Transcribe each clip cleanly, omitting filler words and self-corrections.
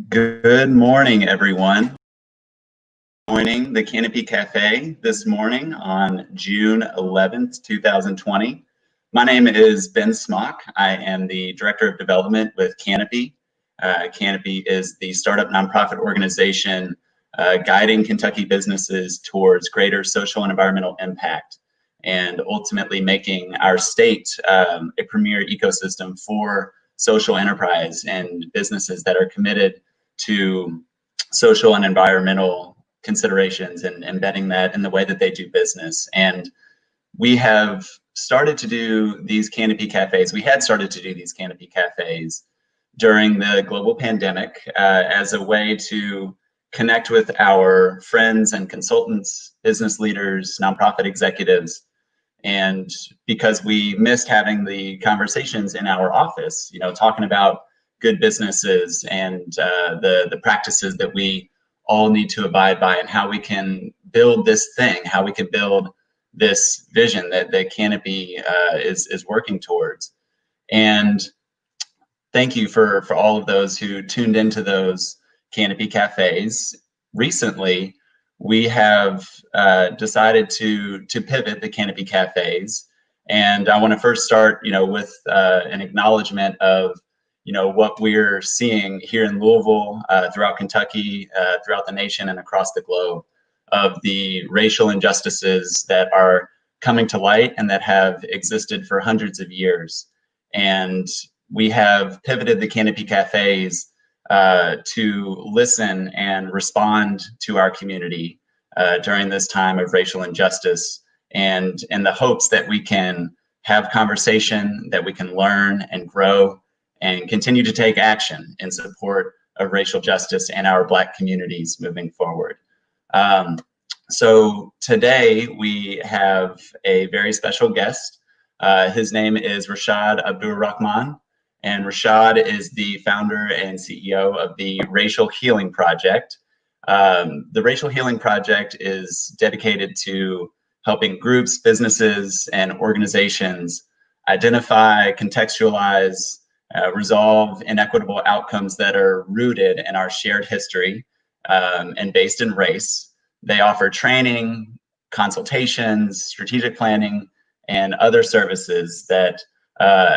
Good morning, everyone. Joining the Canopy Cafe this morning on June 11th, 2020. My name is Ben Smock. I am the Director of Development with Canopy. Canopy is the startup nonprofit organization guiding Kentucky businesses towards greater social and environmental impact, and ultimately making our state a premier ecosystem for social enterprise and businesses that are committed to social and environmental considerations and embedding that in the way that they do business. And we have started to do these Canopy Cafes. We had started to do these Canopy Cafes during the global pandemic as a way to connect with our friends and consultants, business leaders, nonprofit executives. And because we missed having the conversations in our office, talking about good businesses and the practices that we all need to abide by, and how we can build this thing, how we can build this vision that Canopy is working towards. And thank you for all of those who tuned into those Canopy Cafes. Recently, we have decided to pivot the Canopy Cafes. And I want to first start, with an acknowledgement of what we're seeing here in Louisville, throughout Kentucky, throughout the nation and across the globe, of the racial injustices that are coming to light and that have existed for hundreds of years. And we have pivoted the Canopy Cafes to listen and respond to our community during this time of racial injustice, and in the hopes that we can have conversation, that we can learn and grow and continue to take action in support of racial justice and our Black communities moving forward. So today we have a very special guest. His name is Rashaad Abdur-Rahman, and Rashaad is the founder and CEO of the Racial Healing Project. The Racial Healing Project is dedicated to helping groups, businesses, and organizations identify, contextualize, resolve inequitable outcomes that are rooted in our shared history and based in race. They offer training, consultations, strategic planning, and other services that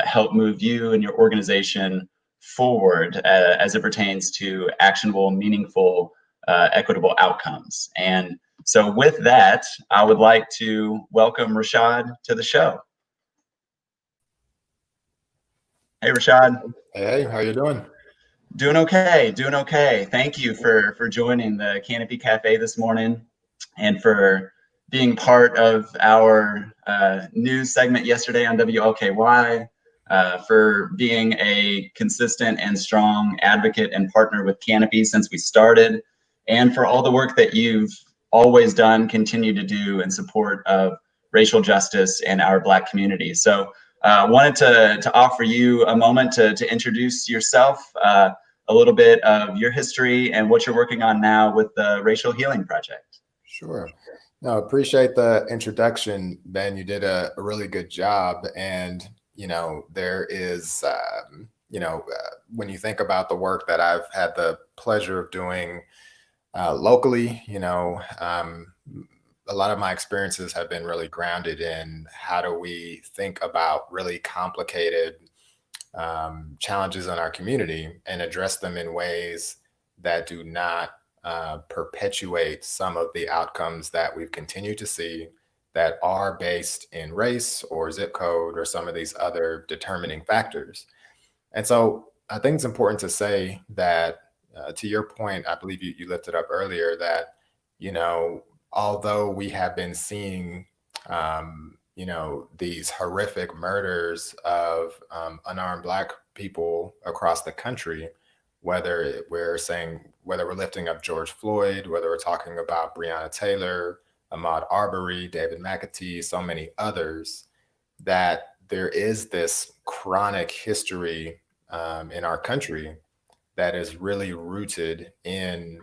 help move you and your organization forward as it pertains to actionable, meaningful, equitable outcomes. And so with that, I would like to welcome Rashaad to the show. Hey, Rashaad. Hey, how you doing? Doing okay. Thank you for joining the Canopy Cafe this morning, and for being part of our news segment yesterday on WLKY, for being a consistent and strong advocate and partner with Canopy since we started, and for all the work that you've always done, continue to do in support of racial justice and our Black community. So wanted to offer you a moment to introduce yourself, a little bit of your history and what you're working on now with the Racial Healing Project. Sure. No, appreciate the introduction, Ben. You did a really good job. And, there is, when you think about the work that I've had the pleasure of doing locally, a lot of my experiences have been really grounded in how do we think about really complicated challenges in our community and address them in ways that do not perpetuate some of the outcomes that we've continued to see that are based in race or zip code or some of these other determining factors. And so I think it's important to say that, to your point, I believe you lifted up earlier that, although we have been seeing these horrific murders of unarmed Black people across the country, whether we're lifting up George Floyd, whether we're talking about Breonna Taylor, Ahmaud Arbery, David McAtee, so many others, that there is this chronic history in our country that is really rooted in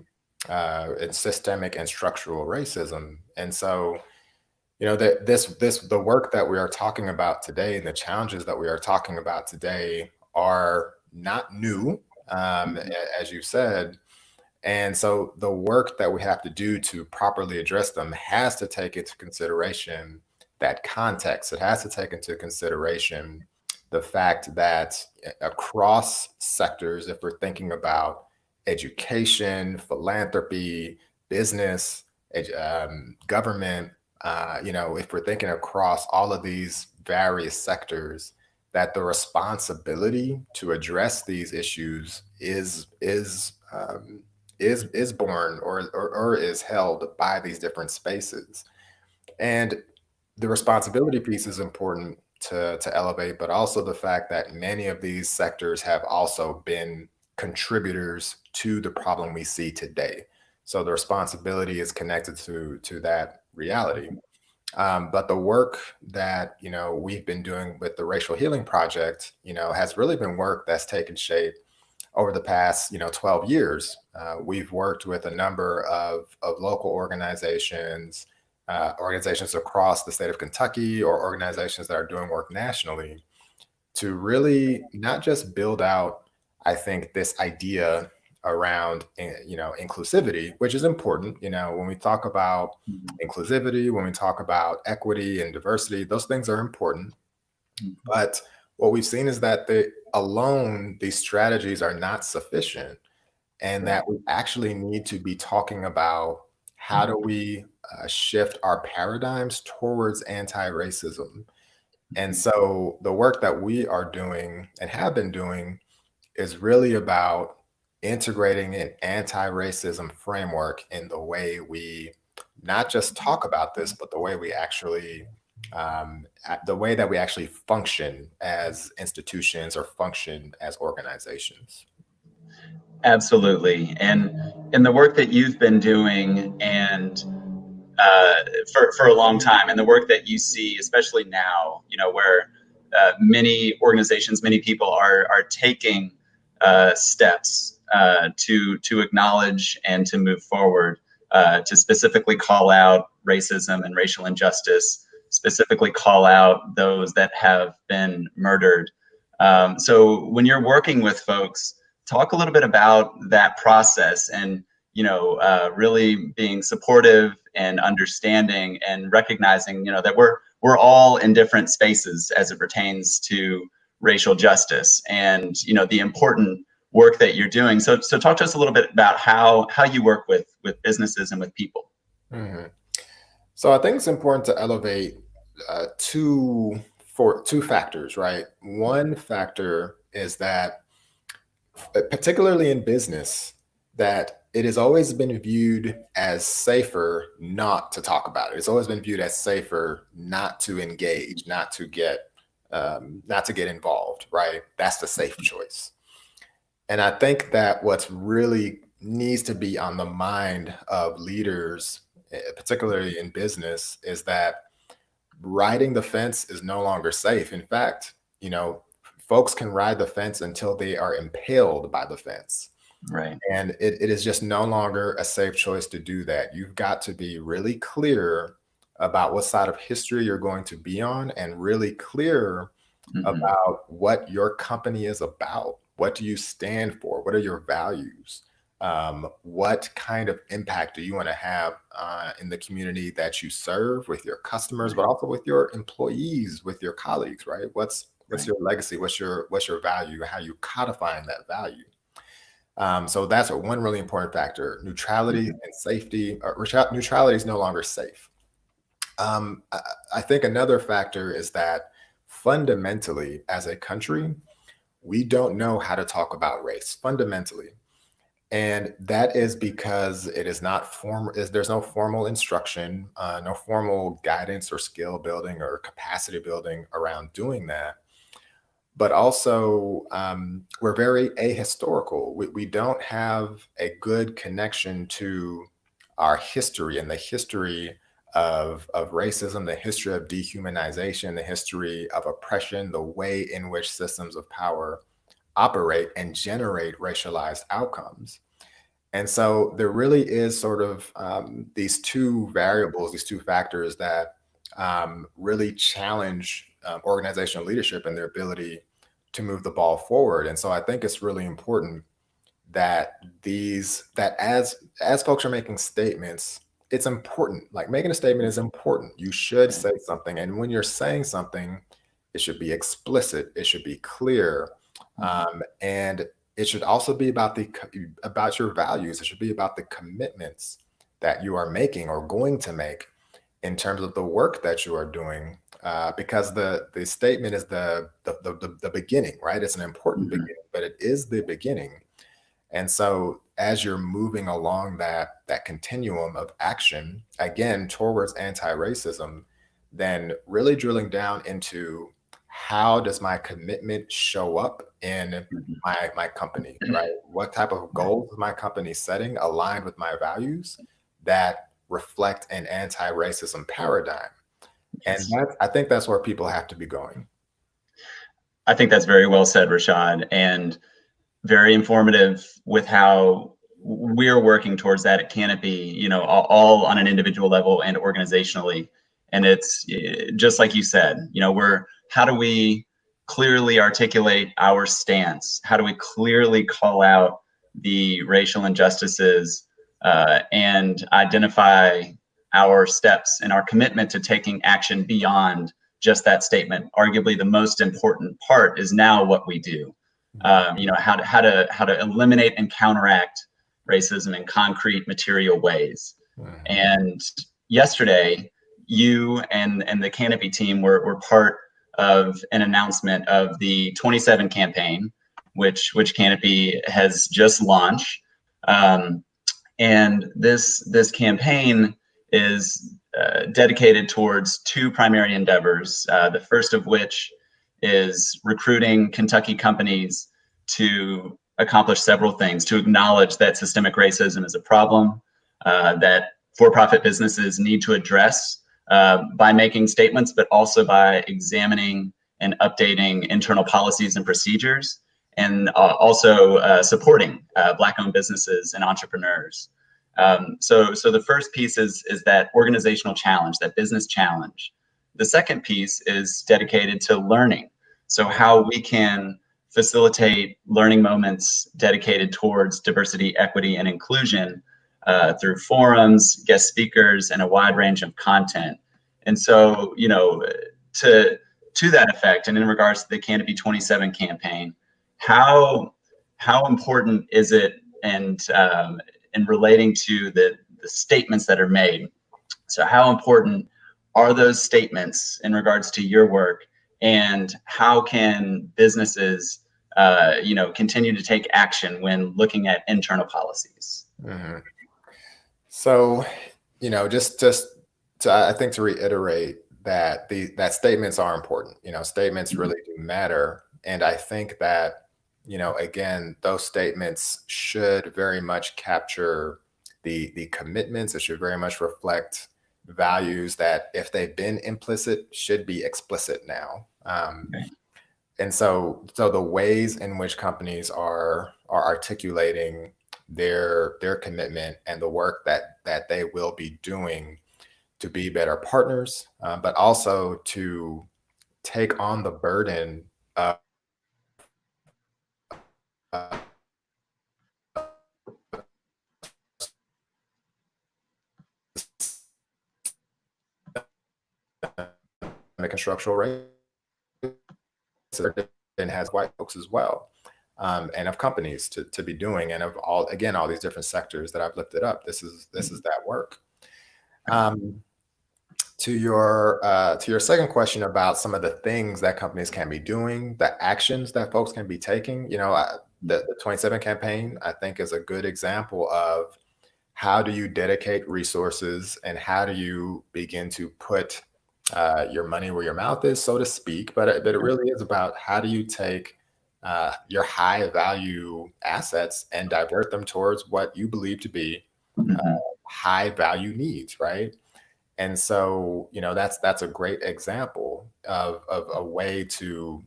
systemic and structural racism. And so, the work that we are talking about today and the challenges that we are talking about today are not new. as you said. And so the work that we have to do to properly address them has to take into consideration that context. It has to take into consideration the fact that across sectors, if we're thinking about education, philanthropy, business, government, if we're thinking across all of these various sectors, that the responsibility to address these issues is born or is held by these different spaces. And the responsibility piece is important to elevate, but also the fact that many of these sectors have also been contributors to the problem we see today. So the responsibility is connected to that reality. But the work that we've been doing with the Racial Healing Project, has really been work that's taken shape over the past 12 years. We've worked with a number of local organizations, organizations across the state of Kentucky, or organizations that are doing work nationally, to really not just build out, I think, this idea around inclusivity, which is important. When we talk about inclusivity, when we talk about equity and diversity, those things are important. But what we've seen is that these strategies are not sufficient, and that we actually need to be talking about how do we shift our paradigms towards anti-racism. And so the work that we are doing and have been doing is really about integrating an anti-racism framework in the way we not just talk about this, but the way we actually function as institutions or function as organizations. Absolutely. And in the work that you've been doing, and for a long time, and the work that you see, especially now, where many organizations, many people are taking steps to acknowledge and to move forward, to specifically call out racism and racial injustice, specifically call out those that have been murdered. So when you're working with folks, talk a little bit about that process, and really being supportive and understanding and recognizing that we're all in different spaces as it pertains to racial justice, and the important work that you're doing. So talk to us a little bit about how you work with businesses and with people. Mm-hmm. So I think it's important to elevate two factors, right? One factor is that, particularly in business, that it has always been viewed as safer not to talk about it. It's always been viewed as safer not to engage, not to get involved, right? That's the safe choice. And I think that what's really needs to be on the mind of leaders, particularly in business, is that riding the fence is no longer safe. In fact, folks can ride the fence until they are impaled by the fence. Right. And it is just no longer a safe choice to do that. You've got to be really clear about what side of history you're going to be on, and really clear about what your company is about. What do you stand for? What are your values? What kind of impact do you want to have in the community that you serve, with your customers, but also with your employees, with your colleagues, right? What's your legacy? What's your value? How you codifying that value? So that's one really important factor. Neutrality and safety. Neutrality is no longer safe. I think another factor is that fundamentally, as a country, we don't know how to talk about race fundamentally. And that is because it is not there's no formal instruction, no formal guidance or skill building or capacity building around doing that. But also, we're very ahistorical. We don't have a good connection to our history and the history of racism, the history of dehumanization, the history of oppression, the way in which systems of power operate and generate racialized outcomes. And so there really is sort of these two variables, these two factors that really challenge organizational leadership and their ability to move the ball forward. And so I think it's really important that as folks are making statements, it's important. Like making a statement is important. You should say something. And when you're saying something, it should be explicit. It should be clear. And it should also be about your values. It should be about the commitments that you are making or going to make in terms of the work that you are doing, because the statement is the beginning, right? It's an important beginning, but it is the beginning. And so as you're moving along that continuum of action, again, towards anti-racism, then really drilling down into how does my commitment show up in my company, right? What type of goals is my company setting aligned with my values that reflect an anti-racism paradigm? And I think that's where people have to be going. I think that's very well said, Rashaad, and very informative with how we're working towards that at Canopy, all on an individual level and organizationally. And it's just like you said, how do we clearly articulate our stance? How do we clearly call out the racial injustices and identify our steps and our commitment to taking action beyond just that statement? Arguably, the most important part is now what we do. How to eliminate and counteract racism in concrete, material ways. And yesterday, you and the Canopy team were part of an announcement of the 27 campaign, which Canopy has just launched. And this campaign is dedicated towards two primary endeavors. The first of which is recruiting Kentucky companies to accomplish several things: to acknowledge that systemic racism is a problem that for-profit businesses need to address by making statements, but also by examining and updating internal policies and procedures, and also supporting Black-owned businesses and entrepreneurs. So the first piece is that organizational challenge, that business challenge. The second piece is dedicated to learning. So how we can facilitate learning moments dedicated towards diversity, equity, and inclusion through forums, guest speakers, and a wide range of content. And so, to that effect, and in regards to the Canopy 27 campaign, how important is it, and in relating to the statements that are made? So how important are those statements in regards to your work, and how can businesses continue to take action when looking at internal policies? So, just to, I think, to reiterate that that statements are important. Statements really do matter. And I think that, again, those statements should very much capture the commitments. It should very much reflect values that, if they've been implicit, should be explicit now. And so the ways in which companies are articulating their commitment and the work that they will be doing to be better partners, but also to take on the burden of making structural racism, and has white folks as well, and of companies to be doing, and of all these different sectors that I've lifted up. This is that work. To your second question about some of the things that companies can be doing, the actions that folks can be taking, the 27 campaign, I think, is a good example of how do you dedicate resources and how do you begin to put your money where your mouth is, so to speak. But it really is about how do you take your high value assets and divert them towards what you believe to be high value needs, right? And so, that's a great example of a way to,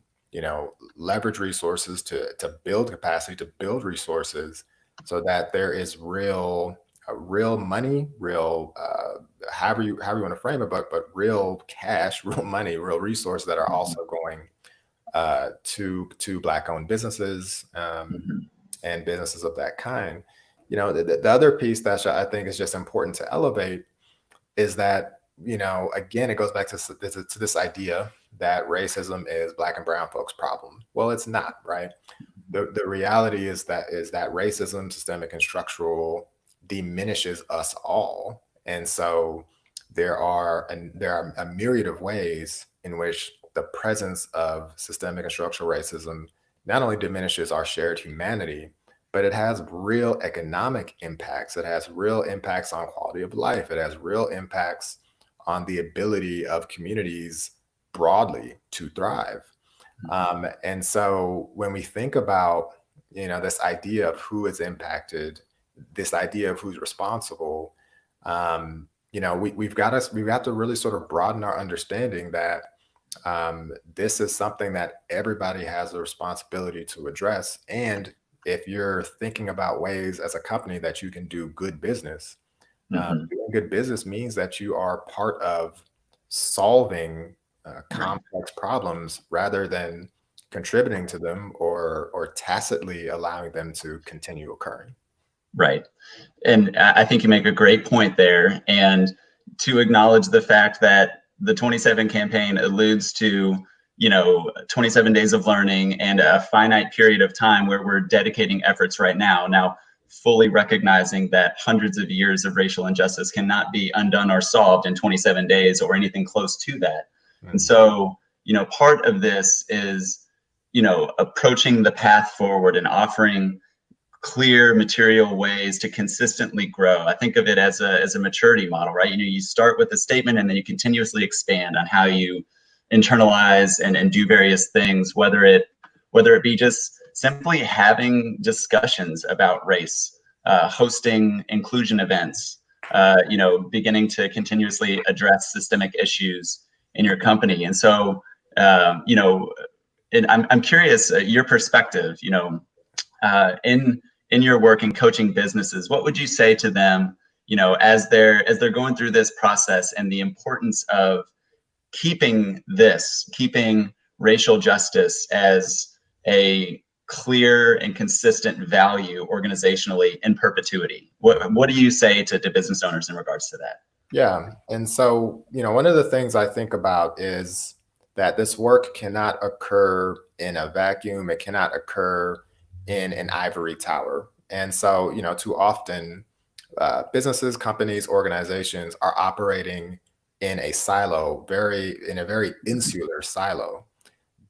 leverage resources to build capacity, to build resources, so that there is real money, real however you want to frame it, but real cash, real money, real resources that are also going to Black-owned businesses, and businesses of that kind. The other piece that I think is just important to elevate is that, again, it goes back to this idea that racism is Black and brown folks' problem. Well, it's not, right? The reality is that racism, systemic and structural, diminishes us all. And so there are a myriad of ways in which the presence of systemic and structural racism not only diminishes our shared humanity, but it has real economic impacts. It has real impacts on quality of life. It has real impacts on the ability of communities broadly to thrive. And so when we think about, this idea of who is impacted, this idea of who's responsible, we've got to really sort of broaden our understanding that this is something that everybody has a responsibility to address. And if you're thinking about ways as a company that you can do good business, doing good business means that you are part of solving complex problems rather than contributing to them or tacitly allowing them to continue occurring. Right. And I think you make a great point there. And to acknowledge the fact that the 27 campaign alludes to, 27 days of learning and a finite period of time where we're dedicating efforts right now, fully recognizing that hundreds of years of racial injustice cannot be undone or solved in 27 days or anything close to that. Mm-hmm. And so, part of this is, approaching the path forward and offering clear material ways to consistently grow. I think of it as a maturity model, right? You start with a statement and then you continuously expand on how you internalize and do various things, whether it be just simply having discussions about race, hosting inclusion events, beginning to continuously address systemic issues in your company. And so, and I'm curious, your perspective, in your work in coaching businesses, what would you say to them, as they're going through this process and the importance of keeping racial justice as a clear and consistent value organizationally in perpetuity? What do you say to business owners in regards to that? Yeah. And so, one of the things I think about is that this work cannot occur in a vacuum. It cannot occur in an ivory tower. And so, too often businesses, companies, organizations are operating in a very insular silo.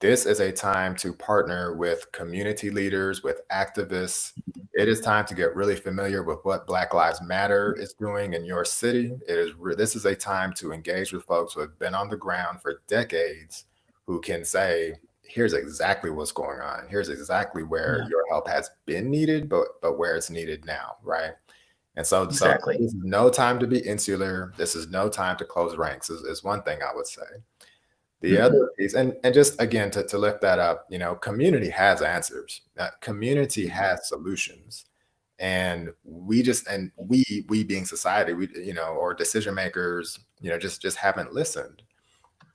This is a time to partner with community leaders, with activists. It is time to get really familiar with what Black Lives Matter is doing in your city. This is a time to engage with folks who have been on the ground for decades, who can say, here's exactly what's going on. Here's exactly where your help has been needed, but where it's needed now, right? And so, exactly. So this is no time to be insular. This is no time to close ranks, is one thing I would say. The other piece, and just again, to lift that up, community has answers. Community has solutions. And we being society, or decision makers, just haven't listened.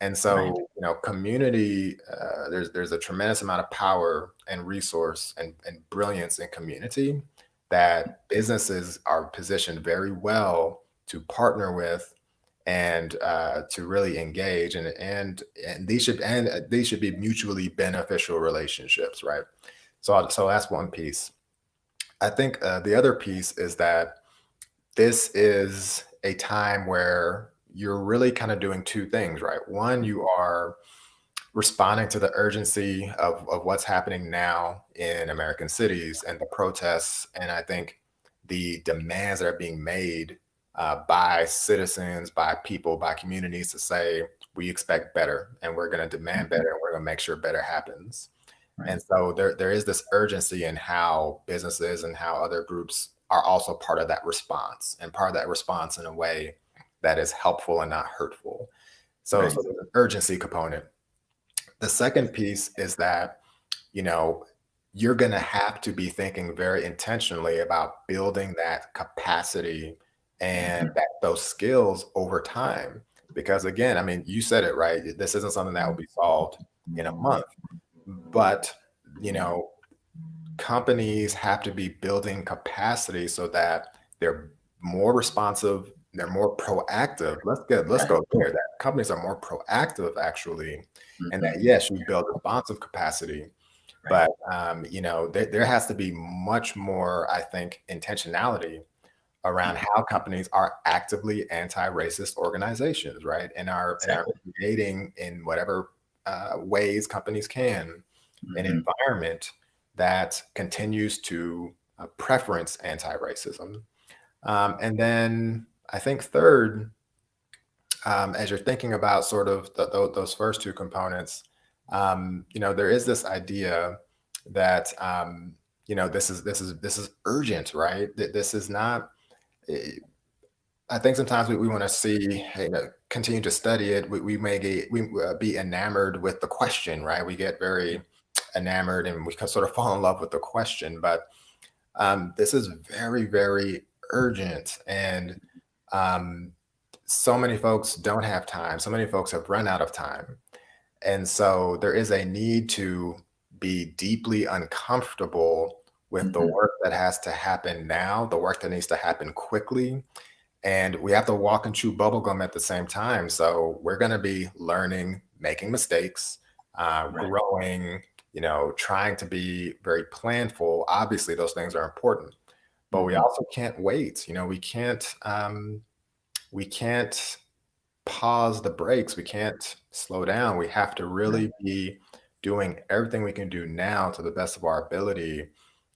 And so, community, there's a tremendous amount of power and resource and brilliance in community that businesses are positioned very well to partner with and to really engage, and these should be mutually beneficial relationships, right? So that's one piece. I think the other piece is that this is a time where you're really kind of doing two things, right? One, you are responding to the urgency of what's happening now in American cities and the protests, and I think the demands that are being made by citizens, by people, by communities to say, we expect better and we're going to demand better and we're going to make sure better happens. Right. And so there is this urgency in how businesses and how other groups are also part of that response, and part of that response in a way that is helpful and not hurtful. So there's an urgency component. The second piece is that, you're going to have to be thinking very intentionally about building that capacity and those skills over time. Because again, I mean, you said it right. This isn't something that will be solved in a month. But, companies have to be building capacity so that they're more responsive, they're more proactive. Let's Right. go there. That companies are more proactive actually, and that Mhm. yes, you build responsive capacity, Right. but there has to be much more, I think, intentionality around Mhm. how companies are actively anti-racist organizations, right? And are Exactly. creating in whatever ways companies can an Mhm. environment that continues to preference anti-racism. And then I think third, as you're thinking about sort of those first two components, there is this idea that this is urgent, right? This is not. I think sometimes we want to see, continue to study it. We may be enamored with the question, right? We get very enamored and we can sort of fall in love with the question. But this is very, very urgent. And um, so many folks don't have time. So many folks have run out of time. And so there is a need to be deeply uncomfortable with the Mhm. work that has to happen now, the work that needs to happen quickly, and we have to walk and chew bubblegum at the same time. So we're going to be learning, making mistakes, Right. growing, trying to be very planful. Obviously, those things are important, but we Mhm. also can't wait. We can't pause the brakes. We can't slow down. We have to Right. really be doing everything we can do now to the best of our ability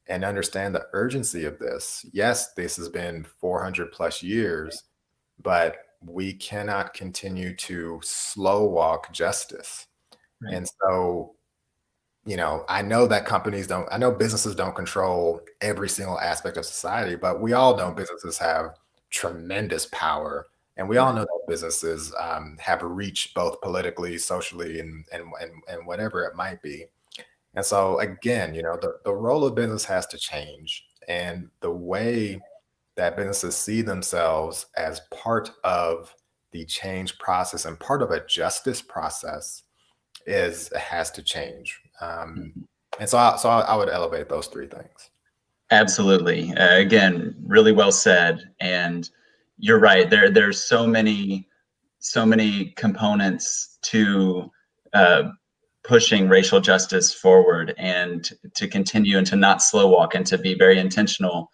and understand the urgency of this. Yes, this has been 400 plus years, but we cannot continue to slow walk justice. Right. And so, I know businesses don't control every single aspect of society, but we all know businesses have tremendous power. And we all Right. know that businesses have reach both politically, socially, and whatever it might be. And so again, the role of business has to change. And the way that businesses see themselves as part of the change process and part of a justice process has to change. Mhm. And so I would elevate those three things. Absolutely. Again, really well said. And you're right. There's so many components to uh, pushing racial justice forward and to continue and to not slow walk and to be very intentional.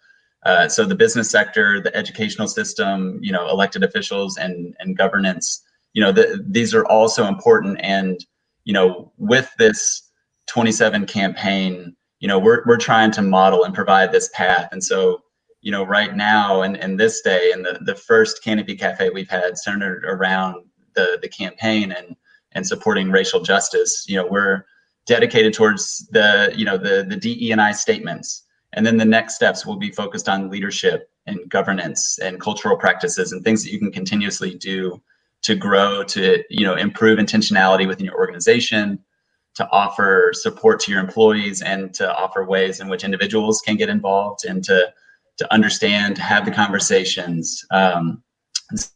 So the business sector, the educational system, elected officials and governance, these are also important. And with this 27 campaign, we're trying to model and provide this path. And so right now and this day and the first Canopy Cafe we've had centered around the campaign and supporting racial justice. We're dedicated towards the DE&I statements, and then the next steps will be focused on leadership and governance and cultural practices and things that you can continuously do to grow, to improve intentionality within your organization, to offer support to your employees, and to offer ways in which individuals can get involved and to understand, to have the conversations.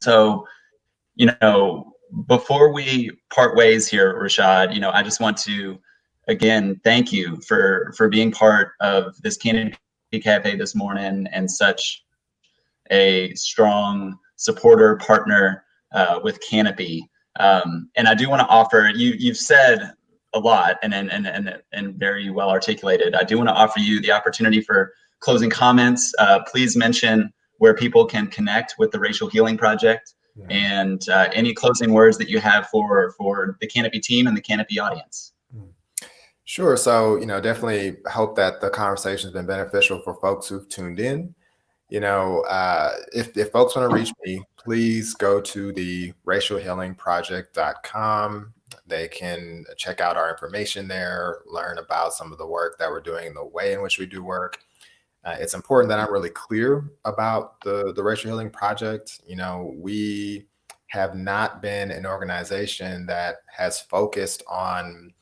So before we part ways here, Rashaad, I just want to again thank you for being part of this Canopy Cafe this morning and such a strong supporter partner with Canopy. And I do want to offer you've said a lot and very well articulated. I do want to offer you the opportunity for closing comments. Please mention where people can connect with the Racial Healing Project Mhm. and any closing words that you have for the Canopy team and the Canopy audience. Mhm. Sure. So, definitely hope that the conversation has been beneficial for folks who've tuned in. If folks want to reach me, please go to the racialhealingproject.com. They can check out our information there, learn about some of the work that we're doing, the way in which we do work. It's important that I'm really clear about the Racial Healing Project. We have not been an organization that has focused on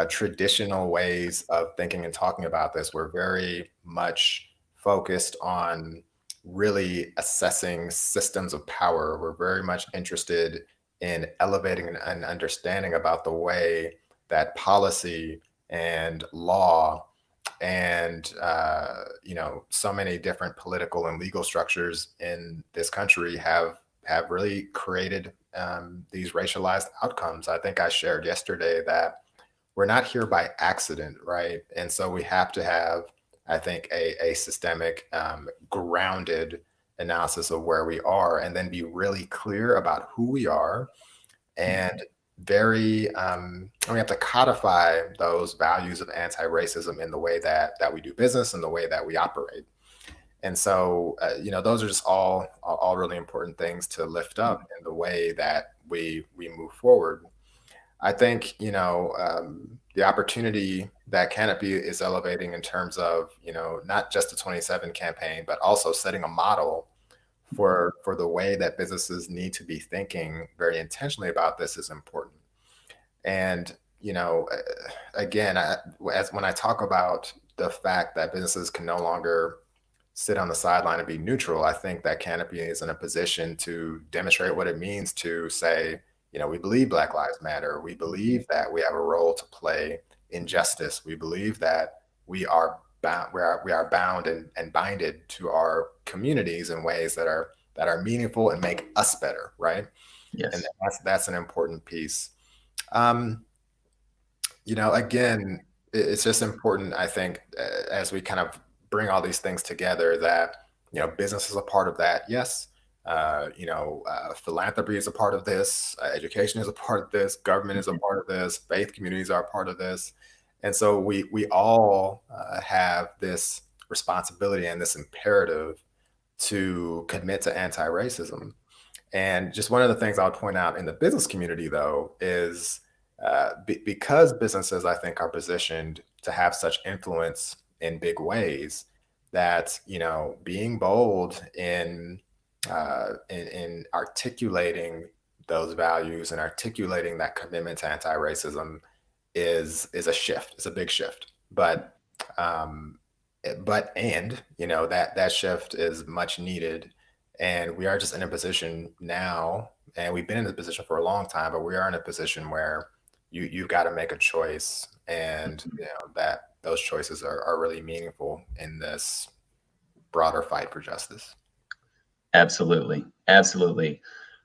traditional ways of thinking and talking about this. We're very much focused on really assessing systems of power. We're very much interested in elevating an understanding about the way that policy and law and and so many different political and legal structures in this country have really created these racialized outcomes. I think I shared yesterday that we're not here by accident, right? And so we have to have, I think, a systemic, grounded analysis of where we are, and then be really clear about who we are, and we have to codify those values of anti-racism in the way that we do business and the way that we operate. And so, those are just all really important things to lift up in the way that we move forward. I think, the opportunity that Canopy is elevating in terms of, not just the 27 campaign, but also setting a model for the way that businesses need to be thinking very intentionally about this is important. And, again, when I talk about the fact that businesses can no longer sit on the sideline and be neutral, I think that Canopy is in a position to demonstrate what it means to say, we believe Black Lives Matter. We believe that we have a role to play in justice. We believe that we are bound and binded to our communities in ways that are meaningful and make us better, right? Yes. And that's an important piece. Again, it's just important, I think, as we kind of bring all these things together, that business is a part of that. Yes. Philanthropy is a part of this. Education is a part of this. Government is a part of this. Faith communities are a part of this. And so we all have this responsibility and this imperative to commit to anti-racism. And just one of the things I would point out in the business community, though, is because businesses, I think, are positioned to have such influence in big ways, that being bold in articulating those values and articulating that commitment to anti-racism is a shift. It's a big shift, but that shift is much needed, and we are just in a position now, and we've been in this position for a long time, but we are in a position where you've got to make a choice, and that those choices are really meaningful in this broader fight for justice. Absolutely. Absolutely.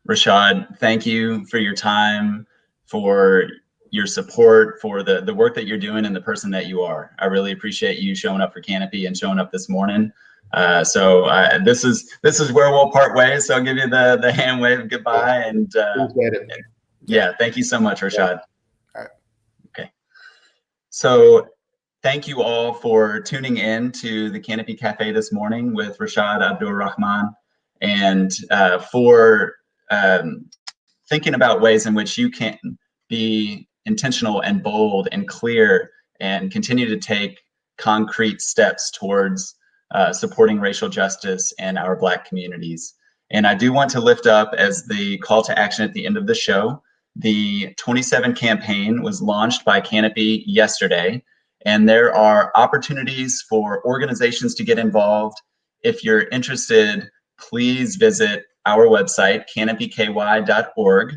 Rashaad, thank you for your time, for your support, for the work that you're doing, and the person that you are. I really appreciate you showing up for Canopy and showing up this morning. So this is where we'll part ways. So I'll give you the hand wave goodbye, and yeah, thank you so much, Rashaad. Yeah. All right. Okay. So thank you all for tuning in to the Canopy Cafe this morning with Rashaad Abdur-Rahman, and for thinking about ways in which you can be intentional and bold and clear and continue to take concrete steps towards supporting racial justice and our Black communities. And I do want to lift up, as the call to action at the end of the show, the 27 campaign was launched by Canopy yesterday, and there are opportunities for organizations to get involved. If you're interested, please visit our website, canopyky.org.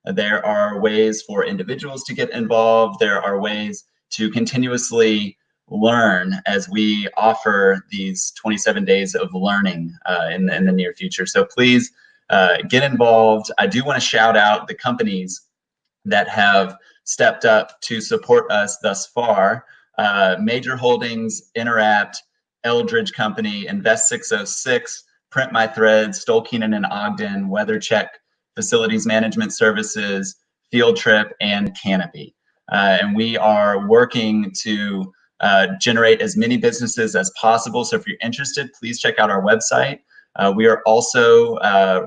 There are ways for individuals to get involved. There are ways to continuously learn as we offer these 27 days of learning in the near future. So please get involved. I do want to shout out the companies that have stepped up to support us thus far. Major Holdings, Interapt, Eldridge Company, Invest 606, Print My Threads, Stoll Keenan and Ogden, WeatherCheck, Facilities Management Services, Field Trip, and Canopy. And we are working to generate as many businesses as possible. So if you're interested, please check out our website. We are also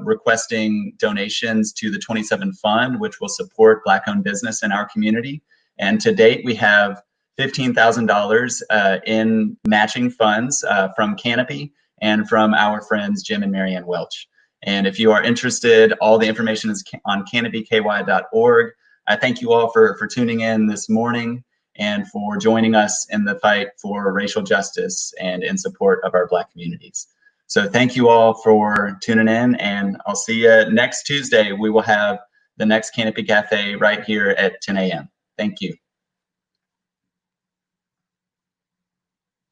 requesting donations to the 27 Fund, which will support Black-owned business in our community. And to date, we have $15,000 in matching funds from Canopy and from our friends Jim and Marianne Welch. And if you are interested, all the information is on canopyky.org. I thank you all for tuning in this morning and for joining us in the fight for racial justice and in support of our Black communities. So thank you all for tuning in, and I'll see you next Tuesday. We will have the next Canopy Cafe right here at 10 a.m. Thank you.